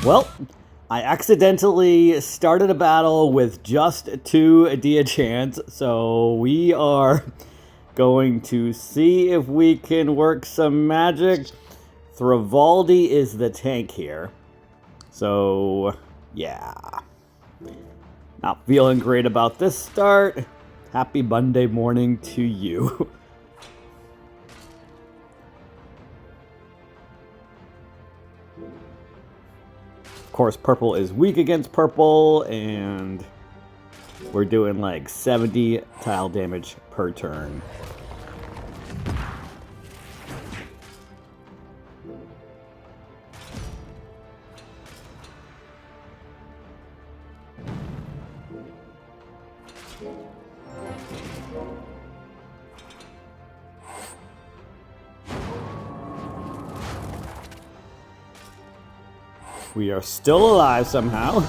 Well, I accidentally started a battle with just 2 Dia-Chans, so we are going to see if we can work some magic. Thrivaldi is the tank here. So, yeah. Not feeling great about this start. Happy Monday morning to you. Of course, purple is weak against purple, and we're doing like 70 tile damage per turn. We are still alive somehow.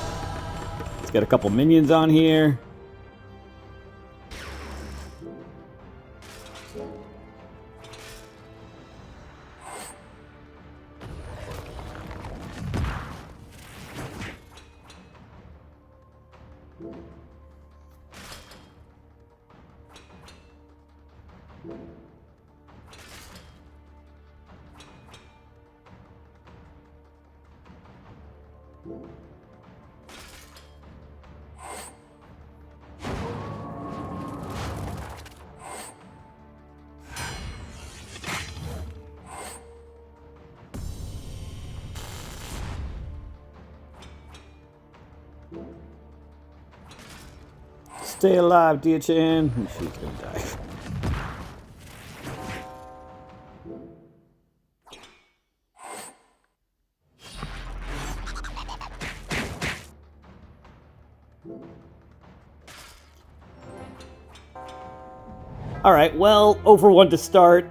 Let's get a couple minions on here. Stay alive, Dia-Chan. She's gonna die. Alright, well, over 1 to start.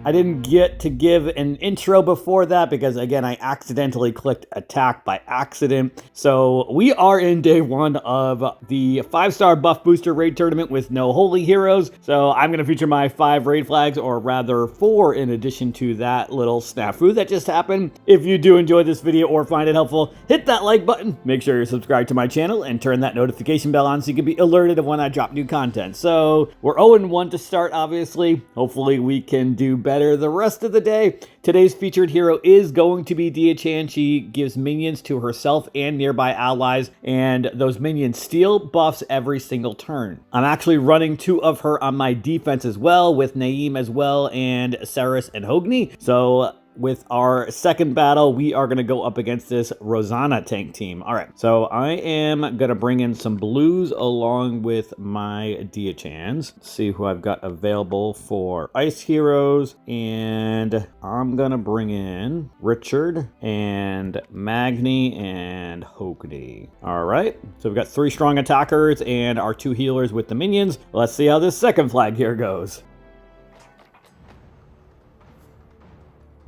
I didn't get to give an intro before that because, again, I accidentally clicked attack by accident. So we are in day 1 of the 5-star buff booster raid tournament with no holy heroes. So I'm going to feature my 5 raid flags, or rather 4 in addition to that little snafu that just happened. If you do enjoy this video or find it helpful, hit that like button. Make sure you're subscribed to my channel and turn that notification bell on so you can be alerted of when I drop new content. So we're 0-1 to start, obviously. Hopefully we can do better the rest of the day. Today's featured hero is going to be Dia-Chan. She gives minions to herself and nearby allies, and those minions steal buffs every single turn. I'm actually running 2 of her on my defense as well, with Naeem as well, and Saris and Hogni. So with our second battle, we are going to go up against this Rosanna tank team. All right, so I am going to bring in some blues along with my Dia-Chans. See who I've got available for ice heroes. And I'm going to bring in Richard and Magni and Hogni. All right, so we've got 3 strong attackers and our 2 healers with the minions. Let's see how this second flag here goes.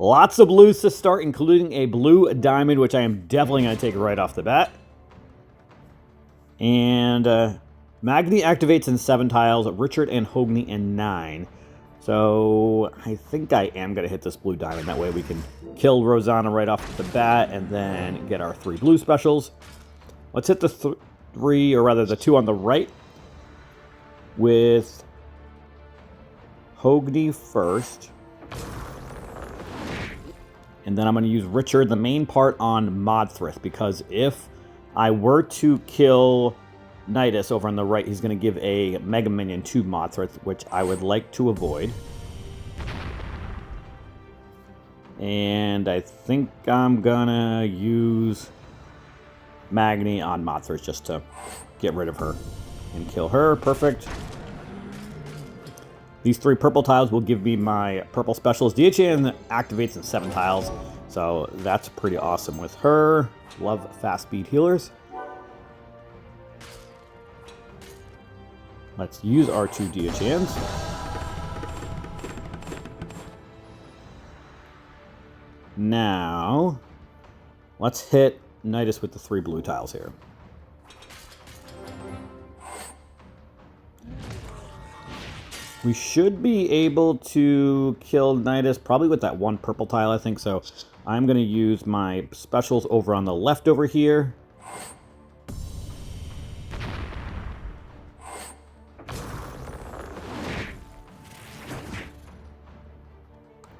Lots of blues to start, including a blue diamond, which I am definitely going to take right off the bat. And Magni activates in 7 tiles, Richard and Hogni in 9. So I think I am going to hit this blue diamond. That way we can kill Rosanna right off the bat and then get our 3 blue specials. Let's hit the 3, or rather the 2 on the right with Hogni first. And then I'm going to use Richard, the main part, on Modthrith, because if I were to kill Nidus over on the right, he's going to give a Mega Minion to Modthrith, which I would like to avoid. And I think I'm going to use Magni on Modthrith just to get rid of her and kill her. Perfect. These 3 purple tiles will give me my purple specials. Dia-Chan activates in 7 tiles, so that's pretty awesome with her. Love fast speed healers. Let's use our 2 Dia-Chans. Now, let's hit Nidus with the 3 blue tiles here. We should be able to kill Nidus probably with that one purple tile, I think. So I'm going to use my specials over on the left over here.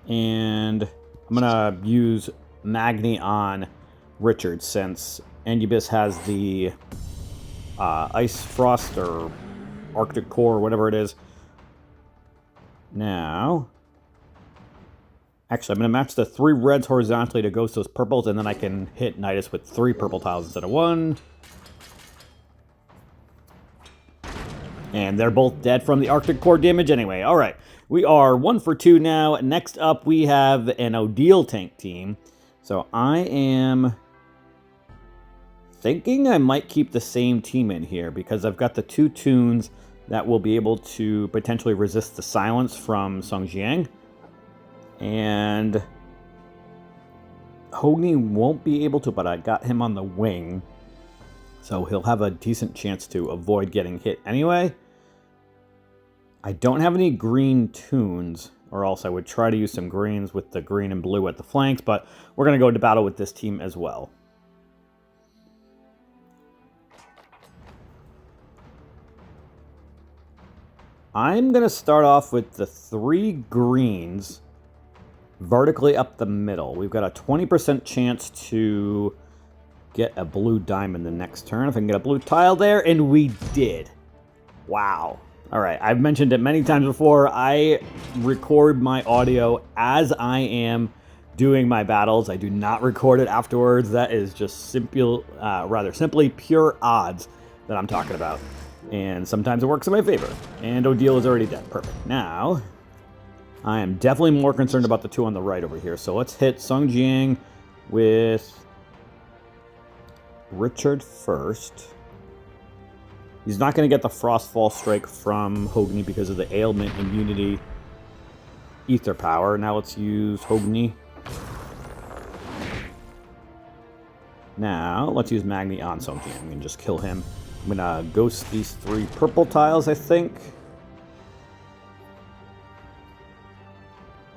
And I'm going to use Magni on Richard since Anubis has the Ice Frost or Arctic Core or whatever it is. Now, actually, I'm going to match the 3 reds horizontally to ghost those purples, and then I can hit Nidus with 3 purple tiles instead of 1. And they're both dead from the Arctic Core damage anyway. All right, we are 1 for 2 now. Next up, we have an Odile tank team. So I am thinking I might keep the same team in here because I've got the 2 tunes that will be able to potentially resist the silence from Song Jiang. And Hogni won't be able to, but I got him on the wing. So he'll have a decent chance to avoid getting hit anyway. I don't have any green tunes, or else I would try to use some greens with the green and blue at the flanks, but we're going to go into battle with this team as well. I'm going to start off with the 3 greens vertically up the middle. We've got a 20% chance to get a blue diamond the next turn. If I can get a blue tile there, and we did. Wow. All right, I've mentioned it many times before. I record my audio as I am doing my battles. I do not record it afterwards. That is just simply pure odds that I'm talking about. And sometimes it works in my favor. And Odile is already dead. Perfect. Now, I am definitely more concerned about the 2 on the right over here. So let's hit Song Jiang with Richard first. He's not going to get the Frostfall Strike from Hogni because of the ailment, immunity, ether power. Now let's use Hogni. Now let's use Magni on Song Jiang and just kill him. I'm going to ghost these 3 purple tiles, I think.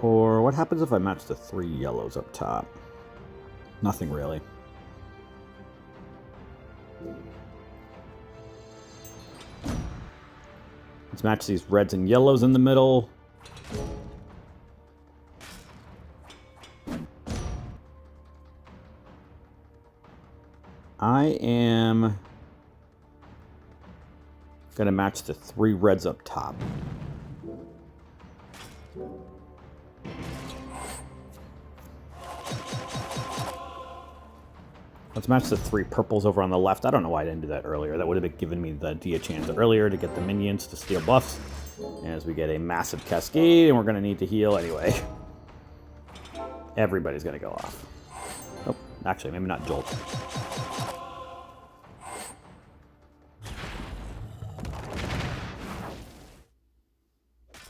Or what happens if I match the 3 yellows up top? Nothing really. Let's match these reds and yellows in the middle. I am going to match the 3 reds up top. Let's match the 3 purples over on the left. I don't know why I didn't do that earlier. That would have given me the Dia chance earlier to get the minions to steal buffs. As we get a massive cascade, and we're going to need to heal anyway. Everybody's going to go off. Oh, actually, maybe not Jolt.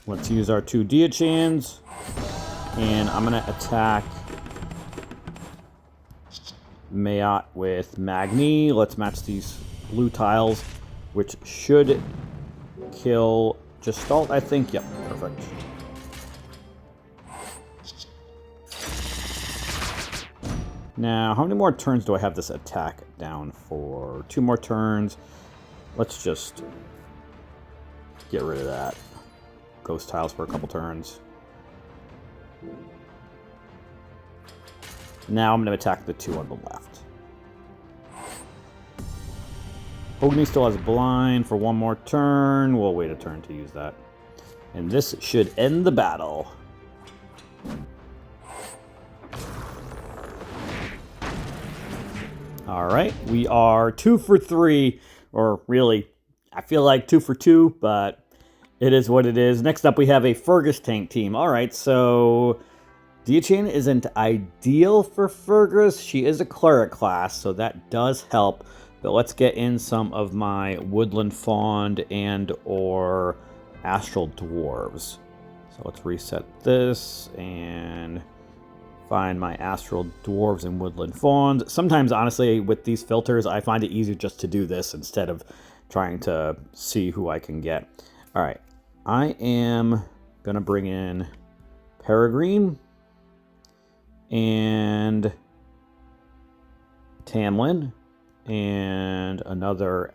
Let's use our 2 Dia Chans. And I'm going to attack Mayat with Magni. Let's match these blue tiles, which should kill Gestalt, I think. Yep, perfect. Now, how many more turns do I have this attack down for? 2 more turns. Let's just get rid of that. Ghost tiles for a couple turns. Now I'm going to attack the 2 on the left. Hogni still has blind for 1 more turn. We'll wait a turn to use that. And this should end the battle. Alright, we are 2 for 3. Or really, I feel like 2 for 2, but it is what it is. Next up, we have a Fergus tank team. Alright, so Dia-Chan isn't ideal for Fergus. She is a cleric class, so that does help. But let's get in some of my Woodland Fawn and or Astral Dwarves. So let's reset this and find my Astral Dwarves and Woodland Fawns. Sometimes, honestly, with these filters, I find it easier just to do this instead of trying to see who I can get. All right. I am going to bring in Peregrine and Tamlin and another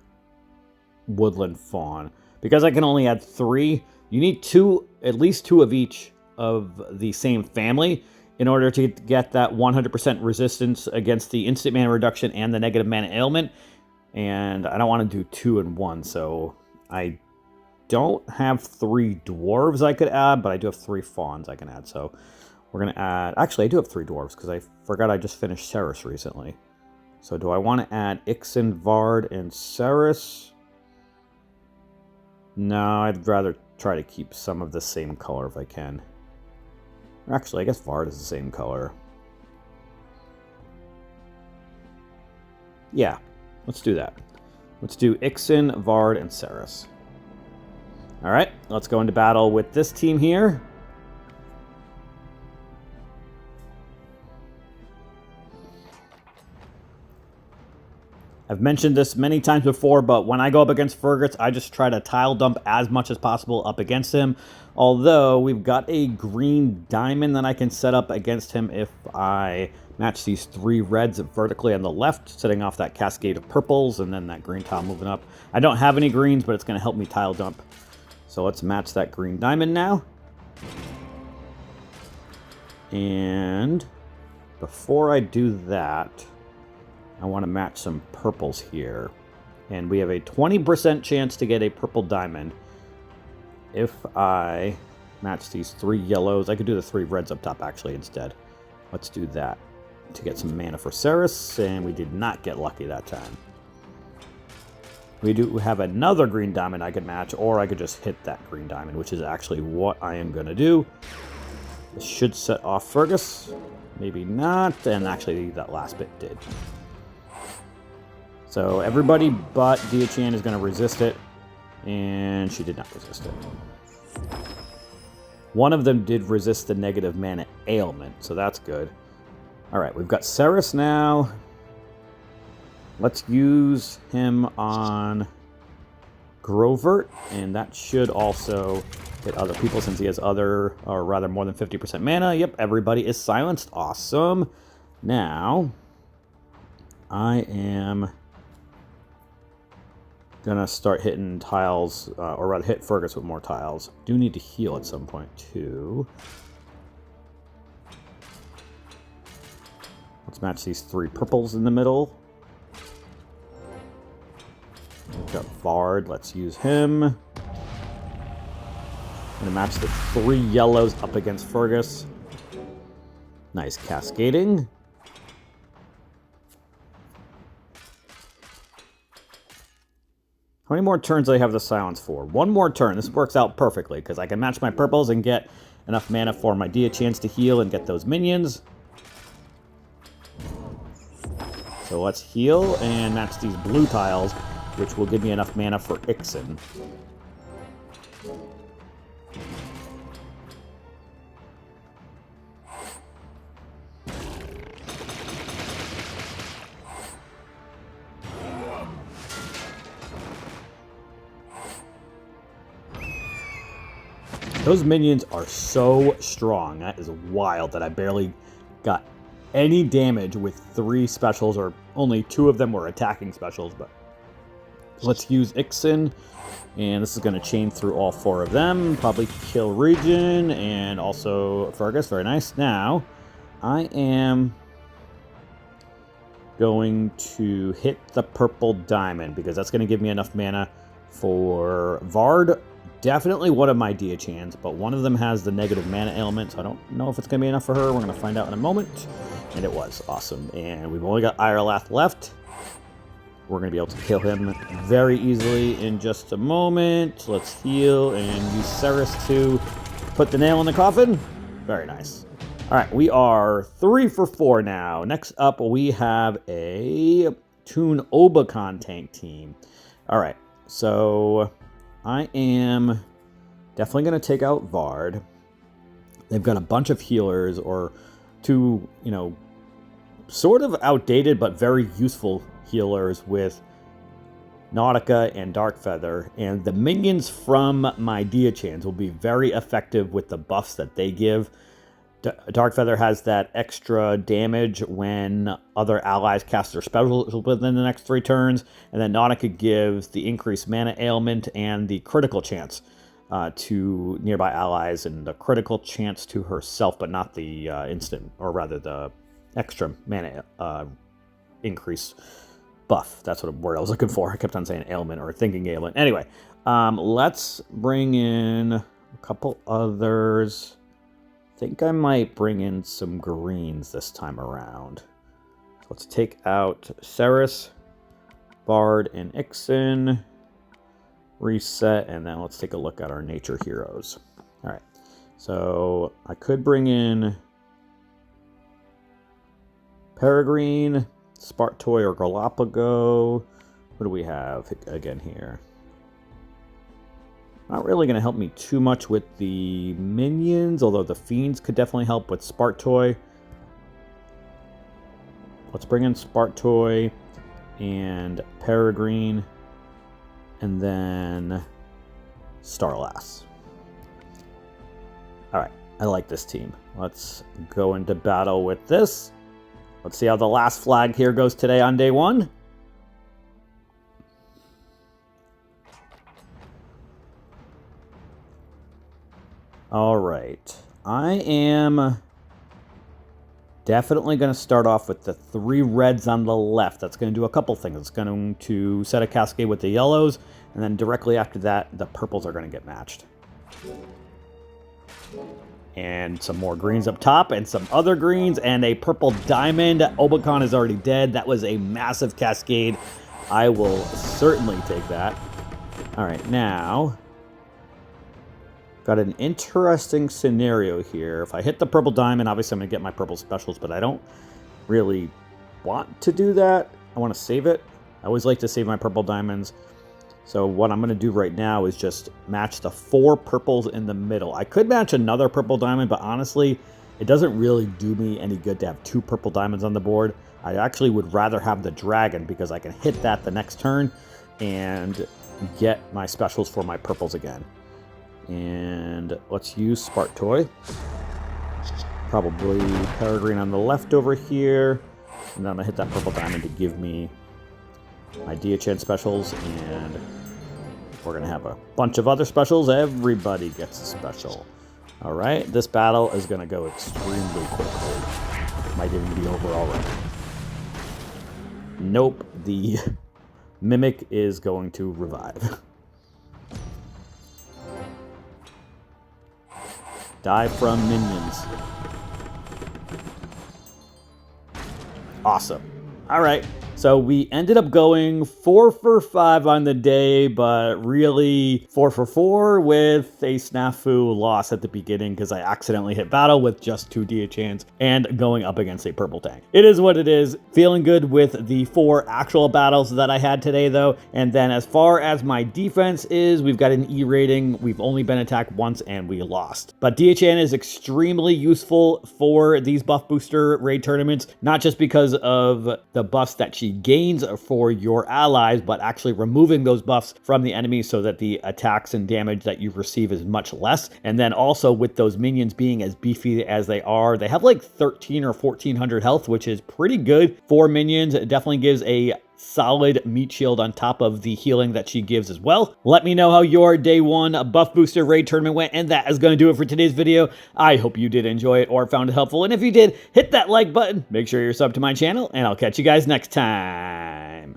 Woodland Fawn. Because I can only add 3, you need 2, at least 2 of each of the same family in order to get that 100% resistance against the instant mana reduction and the negative mana ailment. And I don't want to do 2 in 1, so I don't have 3 dwarves I could add, but I do have 3 fawns I can add. So we're going to add... Actually, I do have 3 dwarves because I forgot I just finished Cerys recently. So do I want to add Ixen, Vard, and Cerys? No, I'd rather try to keep some of the same color if I can. Actually, I guess Vard is the same color. Yeah, let's do that. Let's do Ixen, Vard, and Cerys. Alright, let's go into battle with this team here. I've mentioned this many times before, but when I go up against Fergus, I just try to tile dump as much as possible up against him. Although, we've got a green diamond that I can set up against him if I match these 3 reds vertically on the left, setting off that cascade of purples, and then that green tile moving up. I don't have any greens, but it's going to help me tile dump. So let's match that green diamond now. And before I do that, I want to match some purples here. And we have a 20% chance to get a purple diamond if I match these 3 yellows. I could do the 3 reds up top actually instead. Let's do that to get some mana for Cerys, and we did not get lucky that time. We do have another green diamond I could match, or I could just hit that green diamond, which is actually what I am going to do. This should set off Fergus. Maybe not, and actually that last bit did. So everybody but Dia-Chan is going to resist it, and she did not resist it. One of them did resist the negative mana ailment, so that's good. Alright, we've got Cerys now. Let's use him on Grovert, and that should also hit other people since he has other, or rather more than 50% mana. Yep, everybody is silenced. Awesome. Now, I am gonna start hitting tiles, or rather hit Fergus with more tiles. Do need to heal at some point too. Let's match these 3 purples in the middle. We've got Vard, let's use him. I'm gonna match the 3 yellows up against Fergus. Nice cascading. How many more turns do I have the silence for? 1 more turn. This works out perfectly because I can match my purples and get enough mana for my Dia-Chan to heal and get those minions. So let's heal and match these blue tiles, which will give me enough mana for Ixen. Those minions are so strong. That is wild that I barely got any damage with 3 specials, or only 2 of them were attacking specials. But let's use Ixen, and this is going to chain through all 4 of them. Probably kill Regin and also Fergus. Very nice. Now, I am going to hit the purple diamond because that's going to give me enough mana for Vard. Definitely one of my Dia-Chans, but one of them has the negative mana ailment, so I don't know if it's going to be enough for her. We're going to find out in a moment. And it was. Awesome. And we've only got Irolath left. We're going to be able to kill him very easily in just a moment. Let's heal and use Cerys to put the nail in the coffin. Very nice. All right, we are 3 for 4 now. Next up, we have a Toon Obakhan tank team. All right, so I am definitely going to take out Vard. They've got a bunch of healers, or 2, you know, sort of outdated but very useful healers with Nautica, and Darkfeather, and the minions from my Diachans will be very effective with the buffs that they give. Darkfeather has that extra damage when other allies cast their spells within the next 3 turns, and then Nautica gives the increased mana ailment and the critical chance to nearby allies, and the critical chance to herself, but not the instant, or rather the extra mana increase buff. That's what word I was looking for. I kept on saying ailment or thinking ailment. Anyway, let's bring in a couple others. I think I might bring in some greens this time around. Let's take out Ceres, Bard, and Ixen. Reset, and then let's take a look at our nature heroes. All right, so I could bring in Peregrine, Spartoy, or Galapago. What do we have again here? Not really going to help me too much with the minions, although the fiends could definitely help with Spartoy. Let's bring in Spartoy and Peregrine, and then Starlass. All right, I like this team. Let's go into battle with this. Let's see how the last flag here goes today on day 1. All right, I am definitely going to start off with the 3 reds on the left. That's going to do a couple things. It's going to set a cascade with the yellows, and then directly after that, the purples are going to get matched. And some more greens up top, and some other greens, and a purple diamond. Obaconn is already dead. That was a massive cascade. I will certainly take that. All right, now got an interesting scenario here. If I hit the purple diamond, obviously I'm going to get my purple specials, but I don't really want to do that. I want to save it. I always like to save my purple diamonds. So what I'm going to do right now is just match the 4 purples in the middle. I could match another purple diamond, but honestly, it doesn't really do me any good to have 2 purple diamonds on the board. I actually would rather have the dragon because I can hit that the next turn and get my specials for my purples again. And let's use Spartoy. Probably Peregrine on the left over here. And then I'm going to hit that purple diamond to give me my Diachan specials. And we're going to have a bunch of other specials. Everybody gets a special. All right, this battle is going to go extremely quickly. Might even be over already. Nope, the Mimic is going to revive. Die from minions. Awesome. All right. So we ended up going 4 for 5 on the day, but really 4 for 4 with a snafu loss at the beginning because I accidentally hit battle with just 2 Diachans and going up against a purple tank. It is what it is. Feeling good with the 4 actual battles that I had today, though. And then as far as my defense is, we've got an E rating. We've only been attacked once and we lost. But Diachan is extremely useful for these buff booster raid tournaments, not just because of the buffs that she gains for your allies, but actually removing those buffs from the enemy so that the attacks and damage that you receive is much less. And then also with those minions being as beefy as they are, they have like 13 or 1400 health, which is pretty good for minions. It definitely gives a solid meat shield on top of the healing that she gives as well. Let me know how your day 1 buff booster raid tournament went, and that is going to do it for today's video. I hope you did enjoy it or found it helpful, and if you did, hit that like button, make sure you're subbed to my channel, and I'll catch you guys next time.